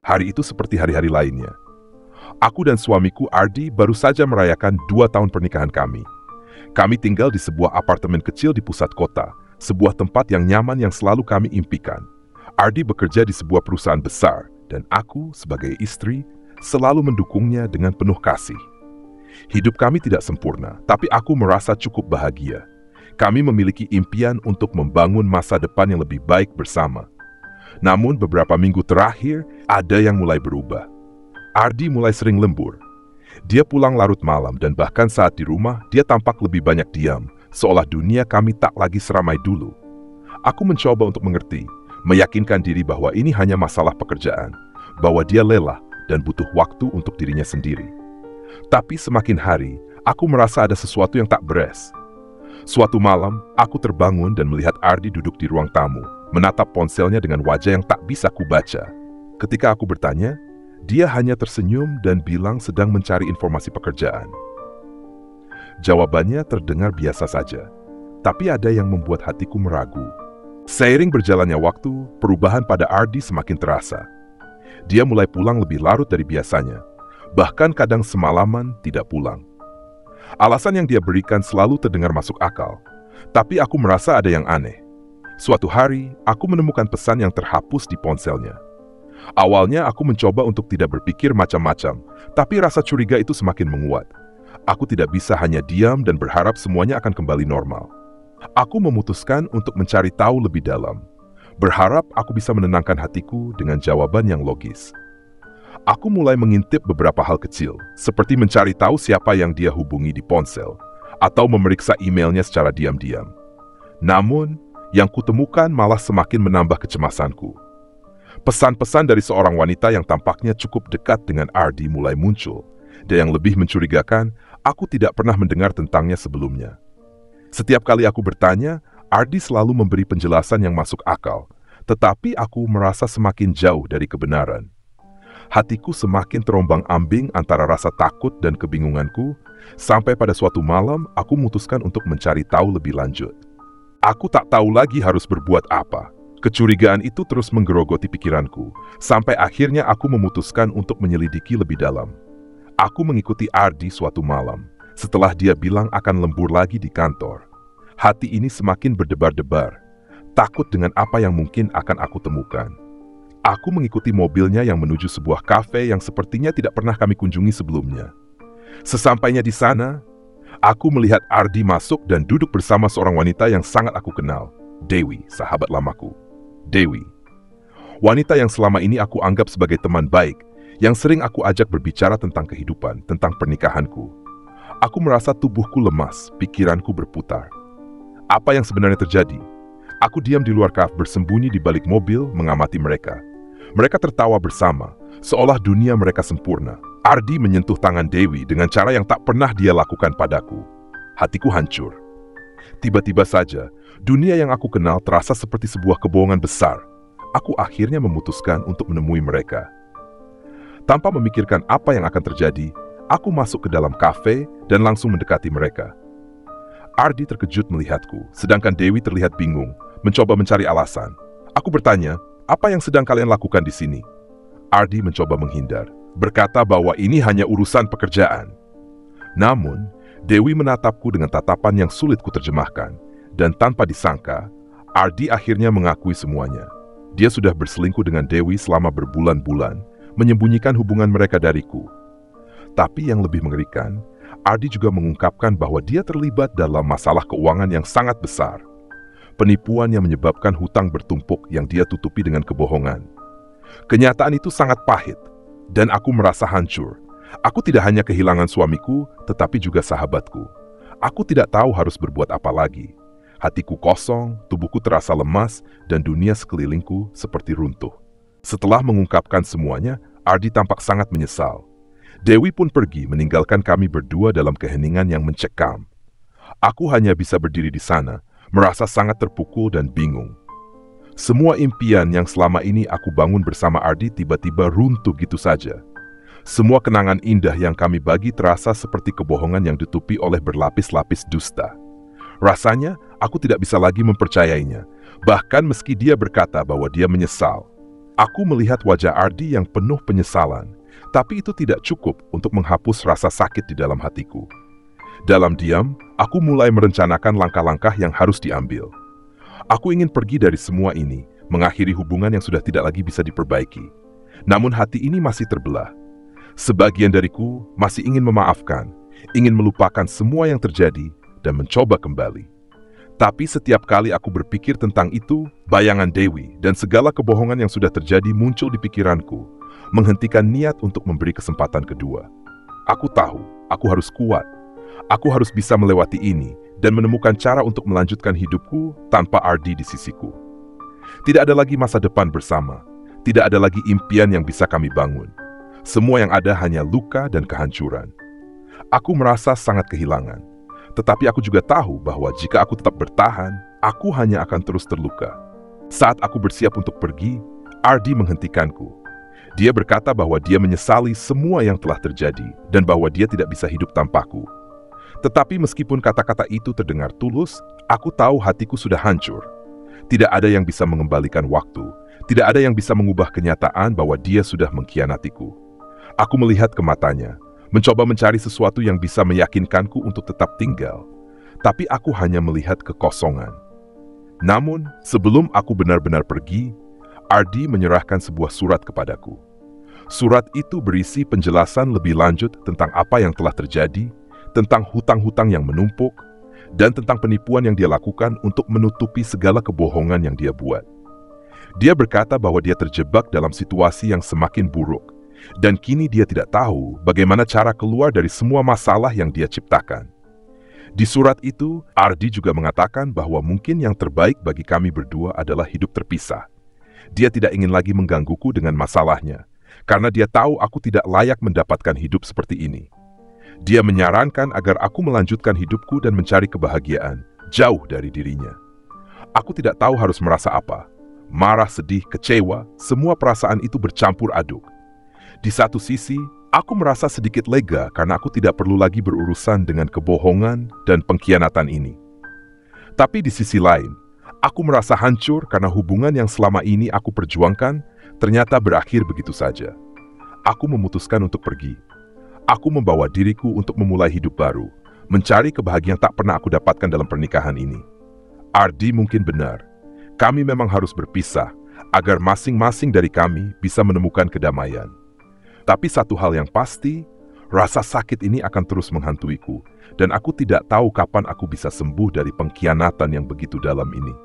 Hari itu seperti hari-hari lainnya. Aku dan suamiku Ardi baru saja merayakan 2 tahun pernikahan kami. Kami tinggal di sebuah apartemen kecil di pusat kota, sebuah tempat yang nyaman yang selalu kami impikan. Ardi bekerja di sebuah perusahaan besar, dan aku sebagai istri selalu mendukungnya dengan penuh kasih. Hidup kami tidak sempurna, tapi aku merasa cukup bahagia. Kami memiliki impian untuk membangun masa depan yang lebih baik bersama. Namun beberapa minggu terakhir, ada yang mulai berubah. Ardi mulai sering lembur. Dia pulang larut malam dan bahkan saat di rumah, dia tampak lebih banyak diam, seolah dunia kami tak lagi seramai dulu. Aku mencoba untuk mengerti, meyakinkan diri bahwa ini hanya masalah pekerjaan, bahwa dia lelah dan butuh waktu untuk dirinya sendiri. Tapi semakin hari, aku merasa ada sesuatu yang tak beres. Suatu malam, aku terbangun dan melihat Ardi duduk di ruang tamu, menatap ponselnya dengan wajah yang tak bisa kubaca. Ketika aku bertanya, dia hanya tersenyum dan bilang sedang mencari informasi pekerjaan. Jawabannya terdengar biasa saja, tapi ada yang membuat hatiku meragu. Seiring berjalannya waktu, perubahan pada Ardi semakin terasa. Dia mulai pulang lebih larut dari biasanya, bahkan kadang semalaman tidak pulang. Alasan yang dia berikan selalu terdengar masuk akal, tapi aku merasa ada yang aneh. Suatu hari, aku menemukan pesan yang terhapus di ponselnya. Awalnya aku mencoba untuk tidak berpikir macam-macam, tapi rasa curiga itu semakin menguat. Aku tidak bisa hanya diam dan berharap semuanya akan kembali normal. Aku memutuskan untuk mencari tahu lebih dalam. Berharap aku bisa menenangkan hatiku dengan jawaban yang logis. Aku mulai mengintip beberapa hal kecil, seperti mencari tahu siapa yang dia hubungi di ponsel, atau memeriksa emailnya secara diam-diam. Namun, yang kutemukan malah semakin menambah kecemasanku. Pesan-pesan dari seorang wanita yang tampaknya cukup dekat dengan Ardi mulai muncul, dan yang lebih mencurigakan, aku tidak pernah mendengar tentangnya sebelumnya. Setiap kali aku bertanya, Ardi selalu memberi penjelasan yang masuk akal, tetapi aku merasa semakin jauh dari kebenaran. Hatiku semakin terombang-ambing antara rasa takut dan kebingunganku, sampai pada suatu malam aku memutuskan untuk mencari tahu lebih lanjut. Aku tak tahu lagi harus berbuat apa. Kecurigaan itu terus menggerogoti pikiranku, sampai akhirnya aku memutuskan untuk menyelidiki lebih dalam. Aku mengikuti Ardi suatu malam, setelah dia bilang akan lembur lagi di kantor. Hati ini semakin berdebar-debar, takut dengan apa yang mungkin akan aku temukan. Aku mengikuti mobilnya yang menuju sebuah kafe yang sepertinya tidak pernah kami kunjungi sebelumnya. Sesampainya di sana, aku melihat Ardi masuk dan duduk bersama seorang wanita yang sangat aku kenal, Dewi, sahabat lamaku. Dewi, wanita yang selama ini aku anggap sebagai teman baik, yang sering aku ajak berbicara tentang kehidupan, tentang pernikahanku. Aku merasa tubuhku lemas, pikiranku berputar. Apa yang sebenarnya terjadi? Aku diam di luar kafe bersembunyi di balik mobil mengamati mereka. Mereka tertawa bersama, seolah dunia mereka sempurna. Ardi menyentuh tangan Dewi dengan cara yang tak pernah dia lakukan padaku. Hatiku hancur. Tiba-tiba saja, dunia yang aku kenal terasa seperti sebuah kebohongan besar. Aku akhirnya memutuskan untuk menemui mereka. Tanpa memikirkan apa yang akan terjadi, aku masuk ke dalam kafe dan langsung mendekati mereka. Ardi terkejut melihatku, sedangkan Dewi terlihat bingung, mencoba mencari alasan. Aku bertanya, apa yang sedang kalian lakukan di sini? Ardi mencoba menghindar, berkata bahwa ini hanya urusan pekerjaan. Namun, Dewi menatapku dengan tatapan yang sulit kuterjemahkan, dan tanpa disangka, Ardi akhirnya mengakui semuanya. Dia sudah berselingkuh dengan Dewi selama berbulan-bulan, menyembunyikan hubungan mereka dariku. Tapi yang lebih mengerikan, Ardi juga mengungkapkan bahwa dia terlibat dalam masalah keuangan yang sangat besar. Penipuan yang menyebabkan hutang bertumpuk yang dia tutupi dengan kebohongan. Kenyataan itu sangat pahit, dan aku merasa hancur. Aku tidak hanya kehilangan suamiku, tetapi juga sahabatku. Aku tidak tahu harus berbuat apa lagi. Hatiku kosong, tubuhku terasa lemas, dan dunia sekelilingku seperti runtuh. Setelah mengungkapkan semuanya, Ardi tampak sangat menyesal. Dewi pun pergi meninggalkan kami berdua dalam keheningan yang mencekam. Aku hanya bisa berdiri di sana, merasa sangat terpukul dan bingung. Semua impian yang selama ini aku bangun bersama Ardi tiba-tiba runtuh gitu saja. Semua kenangan indah yang kami bagi terasa seperti kebohongan yang ditutupi oleh berlapis-lapis dusta. Rasanya, aku tidak bisa lagi mempercayainya, bahkan meski dia berkata bahwa dia menyesal. Aku melihat wajah Ardi yang penuh penyesalan, tapi itu tidak cukup untuk menghapus rasa sakit di dalam hatiku. Dalam diam, aku mulai merencanakan langkah-langkah yang harus diambil. Aku ingin pergi dari semua ini, mengakhiri hubungan yang sudah tidak lagi bisa diperbaiki. Namun hati ini masih terbelah. Sebagian dariku masih ingin memaafkan, ingin melupakan semua yang terjadi dan mencoba kembali. Tapi setiap kali aku berpikir tentang itu, bayangan Dewi dan segala kebohongan yang sudah terjadi muncul di pikiranku, menghentikan niat untuk memberi kesempatan kedua. Aku tahu, aku harus kuat. Aku harus bisa melewati ini dan menemukan cara untuk melanjutkan hidupku tanpa Ardi di sisiku. Tidak ada lagi masa depan bersama. Tidak ada lagi impian yang bisa kami bangun. Semua yang ada hanya luka dan kehancuran. Aku merasa sangat kehilangan. Tetapi aku juga tahu bahwa jika aku tetap bertahan, aku hanya akan terus terluka. Saat aku bersiap untuk pergi, Ardi menghentikanku. Dia berkata bahwa dia menyesali semua yang telah terjadi dan bahwa dia tidak bisa hidup tanpaku. Tetapi meskipun kata-kata itu terdengar tulus, aku tahu hatiku sudah hancur. Tidak ada yang bisa mengembalikan waktu, tidak ada yang bisa mengubah kenyataan bahwa dia sudah mengkhianatiku. Aku melihat ke matanya, mencoba mencari sesuatu yang bisa meyakinkanku untuk tetap tinggal, tapi aku hanya melihat kekosongan. Namun, sebelum aku benar-benar pergi, Ardi menyerahkan sebuah surat kepadaku. Surat itu berisi penjelasan lebih lanjut tentang apa yang telah terjadi, tentang hutang-hutang yang menumpuk, dan tentang penipuan yang dia lakukan untuk menutupi segala kebohongan yang dia buat. Dia berkata bahwa dia terjebak dalam situasi yang semakin buruk, dan kini dia tidak tahu bagaimana cara keluar dari semua masalah yang dia ciptakan. Di surat itu, Ardi juga mengatakan bahwa mungkin yang terbaik bagi kami berdua adalah hidup terpisah. Dia tidak ingin lagi menggangguku dengan masalahnya, karena dia tahu aku tidak layak mendapatkan hidup seperti ini. Dia menyarankan agar aku melanjutkan hidupku dan mencari kebahagiaan jauh dari dirinya. Aku tidak tahu harus merasa apa. Marah, sedih, kecewa, semua perasaan itu bercampur aduk. Di satu sisi, aku merasa sedikit lega karena aku tidak perlu lagi berurusan dengan kebohongan dan pengkhianatan ini. Tapi di sisi lain, aku merasa hancur karena hubungan yang selama ini aku perjuangkan ternyata berakhir begitu saja. Aku memutuskan untuk pergi. Aku membawa diriku untuk memulai hidup baru, mencari kebahagiaan tak pernah aku dapatkan dalam pernikahan ini. Ardi mungkin benar. Kami memang harus berpisah agar masing-masing dari kami bisa menemukan kedamaian. Tapi satu hal yang pasti, rasa sakit ini akan terus menghantuiku, dan aku tidak tahu kapan aku bisa sembuh dari pengkhianatan yang begitu dalam ini.